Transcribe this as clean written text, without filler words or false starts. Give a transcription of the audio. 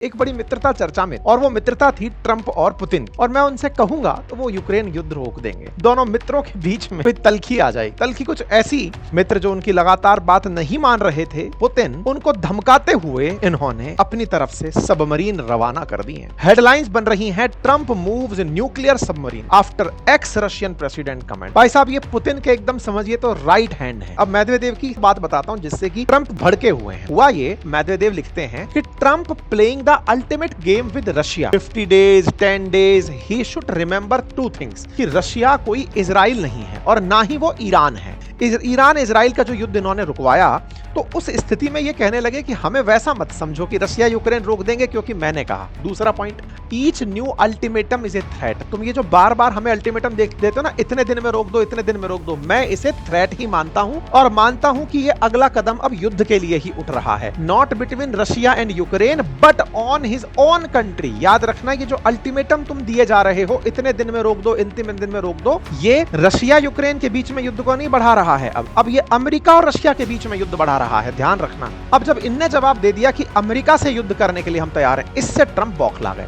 एक बड़ी मित्रता चर्चा में, और वो मित्रता थी ट्रंप और पुतिन। और मैं उनसे कहूंगा तो वो यूक्रेन युद्ध रोक देंगे। दोनों मित्रों के बीच में तल्खी आ जाएगी। तल्खी कुछ ऐसी, मित्र जो उनकी लगातार बात नहीं मान रहे थे, पुतिन, उनको धमकाते हुए इन्होंने अपनी तरफ से सबमरीन रवाना कर दी हैं। हेडलाइंस बन रही हैं, Trump moves nuclear submarine after x Russian president comment. भाई साहब, ये पुतिन के एकदम समझिए तो राइट हैंड है। अब मेदवेदेव की बात बताता हूं जिससे कि ट्रंप भड़के हुए हैं। हुआ ये, मेदवेदेव लिखते हैं कि Trump playing the ultimate game with Russia 50 days 10 days he should remember 2 things कि रशिया कोई इजराइल नहीं है और ना ही वो ईरान है। ईरान इजराइल का जो युद्ध इन्होंने रुकवाया, तो उस स्थिति में ये कहने लगे कि हमें वैसा मत समझो कि रशिया यूक्रेन रोक देंगे क्योंकि मैंने कहा। दूसरा point, each new ultimatum is a threat. तुम ये जो बार बार हमें अल्टीमेटम देते हो ना, इतने दिन में रोक दो, इतने दिन में रोक दो, मैं इसे थ्रेट ही मानता हूं और मानता हूं कि ये अगला कदम अब युद्ध के लिए ही उठ रहा है। Not between Russia and Ukraine but on his own country. याद रखना, ये जो अल्टीमेटम तुम दिए जा रहे हो, इतने दिन में रोक दो, इतने दिन में रोक दो, ये रशिया यूक्रेन के बीच में युद्ध को नहीं बढ़ा रहा है। अब ये अमेरिका और रशिया के बीच में युद्ध बढ़ा रहा है, ध्यान रखना। अब जब इनने जवाब दे दिया कि अमेरिका से युद्ध करने के लिए हम तैयार हैं, इससे ट्रंप बौखला गए।